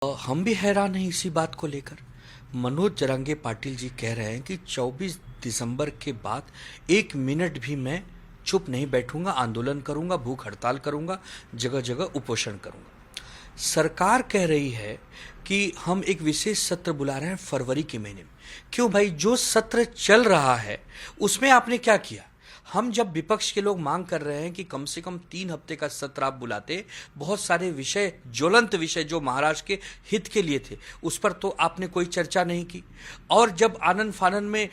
हम भी हैरान हैं इसी बात को लेकर। मनोज जरांगे पाटिल जी कह रहे हैं कि 24 दिसंबर के बाद 1 मिनट भी मैं चुप नहीं बैठूंगा, आंदोलन करूंगा, भूख हड़ताल करूंगा, जगह जगह उपोषण करूंगा। सरकार कह रही है कि हम एक विशेष सत्र बुला रहे हैं फरवरी के महीने में। क्यों भाई, जो सत्र चल रहा है उसमें आपने क्या किया? हम जब विपक्ष के लोग मांग कर रहे हैं कि कम से कम 3 हफ्ते का सत्र आप बुलाते, बहुत सारे विषय, ज्वलंत विषय जो महाराष्ट्र के हित के लिए थे, उस पर तो आपने कोई चर्चा नहीं की। और जब आनन फानन में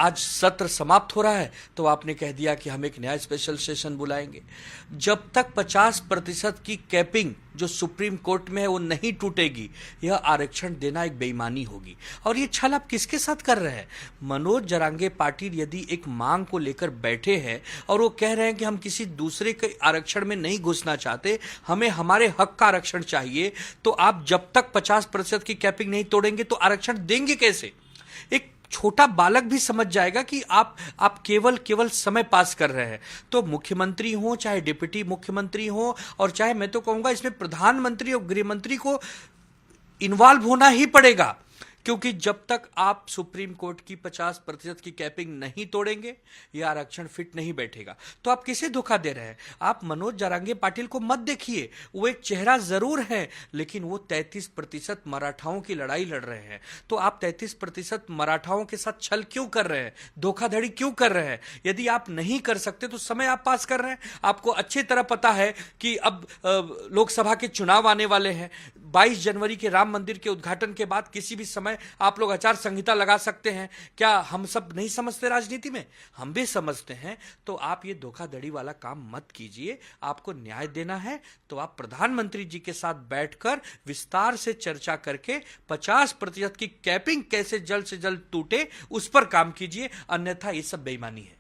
आज सत्र समाप्त हो रहा है तो आपने कह दिया कि हम एक नया स्पेशल सेशन बुलाएंगे। जब तक 50% की कैपिंग जो सुप्रीम कोर्ट में है वो नहीं टूटेगी, यह आरक्षण देना एक बेईमानी होगी। और ये छल आप किसके साथ कर रहे हैं? मनोज जरांगे पाटिल यदि एक मांग को लेकर बैठे हैं और वो कह रहे हैं कि हम किसी दूसरे के आरक्षण में नहीं घुसना चाहते, हमें हमारे हक का आरक्षण चाहिए, तो आप जब तक 50% की कैपिंग नहीं तोड़ेंगे तो आरक्षण देंगे कैसे? एक छोटा बालक भी समझ जाएगा कि आप केवल समय पास कर रहे हैं। तो मुख्यमंत्री हो, चाहे डिप्टी मुख्यमंत्री हो, और चाहे मैं तो कहूंगा इसमें प्रधानमंत्री और गृह मंत्री को इन्वॉल्व होना ही पड़ेगा, क्योंकि जब तक आप सुप्रीम कोर्ट की 50% की कैपिंग नहीं तोड़ेंगे, यह आरक्षण फिट नहीं बैठेगा। तो आप किसे धोखा दे रहे हैं? आप मनोज जरांगे पाटिल को मत देखिए, वो एक चेहरा जरूर है, लेकिन वो 33% मराठाओं की लड़ाई लड़ रहे हैं। तो आप 33% मराठाओं के साथ छल क्यों कर रहे हैं, धोखाधड़ी क्यों कर रहे हैं? यदि आप नहीं कर सकते तो समय आप पास कर रहे हैं। आपको अच्छी तरह पता है कि अब लोकसभा के चुनाव आने वाले हैं। 22 जनवरी के राम मंदिर के उद्घाटन के बाद किसी भी समय आप लोग आचार संहिता लगा सकते हैं। क्या हम सब नहीं समझते राजनीति में? हम भी समझते हैं। तो आप ये धोखाधड़ी वाला काम मत कीजिए। आपको न्याय देना है तो आप प्रधानमंत्री जी के साथ बैठकर विस्तार से चर्चा करके 50% की कैपिंग कैसे जल्द से जल्द टूटे, उस पर काम कीजिए, अन्यथा ये सब बेईमानी है।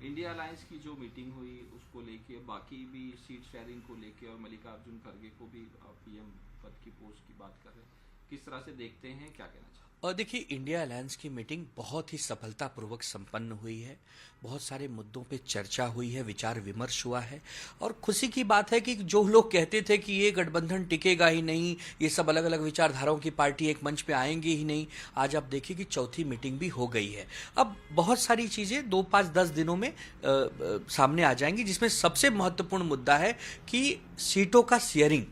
इंडिया अलायंस की जो मीटिंग हुई उसको लेके, बाकी भी सीट शेयरिंग को लेके, और मल्लिकार्जुन खड़गे को भी पीएम पद की पोस्ट की बात कर रहे हैं, किस तरह से देखते हैं, क्या कहना चाहते हैं? और देखिए, इंडिया अलायंस की मीटिंग बहुत ही सफलतापूर्वक संपन्न हुई है। बहुत सारे मुद्दों पे चर्चा हुई है, विचार विमर्श हुआ है। और खुशी की बात है कि जो लोग कहते थे कि ये गठबंधन टिकेगा ही नहीं, ये सब अलग अलग विचारधाराओं की पार्टी एक मंच पे आएंगी ही नहीं, आज आप देखिए कि चौथी मीटिंग भी हो गई है। अब बहुत सारी चीजें 2, 5, 10 दिनों में सामने आ जाएंगी, जिसमें सबसे महत्वपूर्ण मुद्दा है कि सीटों का शेयरिंग।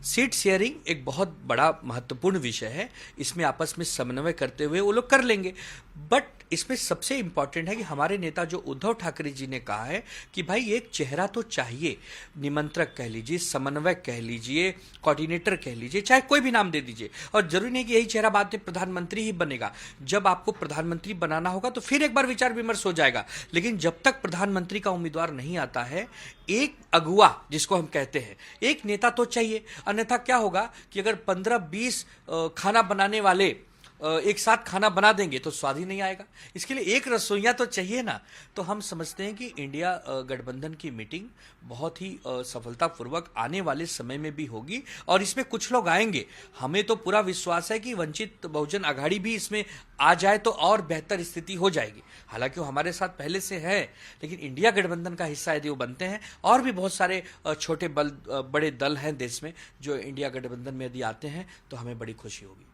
सीट शेयरिंग एक बहुत बड़ा महत्वपूर्ण विषय है। इसमें आपस में समन्वय करते हुए वो लोग कर लेंगे। बट इसमें सबसे इंपॉर्टेंट है कि हमारे नेता जो उद्धव ठाकरे जी ने कहा है कि भाई एक चेहरा तो चाहिए, निमंत्रक कह लीजिए, समन्वयक कह लीजिए, कोऑर्डिनेटर कह लीजिए, चाहे कोई भी नाम दे दीजिए। और जरूरी नहीं कि यही चेहरा बाद में प्रधानमंत्री ही बनेगा। जब आपको प्रधानमंत्री बनाना होगा तो फिर एक बार विचार विमर्श हो जाएगा। लेकिन जब तक प्रधानमंत्री का उम्मीदवार नहीं आता है, एक अगुवा जिसको हम कहते हैं, एक नेता तो चाहिए। अन्यथा क्या होगा कि अगर 15-20 खाना बनाने वाले एक साथ खाना बना देंगे तो स्वाद ही नहीं आएगा। इसके लिए एक रसोइया तो चाहिए ना। तो हम समझते हैं कि इंडिया गठबंधन की मीटिंग बहुत ही सफलतापूर्वक आने वाले समय में भी होगी, और इसमें कुछ लोग आएंगे। हमें तो पूरा विश्वास है कि वंचित बहुजन आघाड़ी भी इसमें आ जाए तो और बेहतर स्थिति हो जाएगी। हालांकि वो हमारे साथ पहले से है, लेकिन इंडिया गठबंधन का हिस्सा यदि वो बनते हैं, और भी बहुत सारे छोटे बड़े दल हैं देश में जो इंडिया गठबंधन में यदि आते हैं, तो हमें बड़ी खुशी होगी।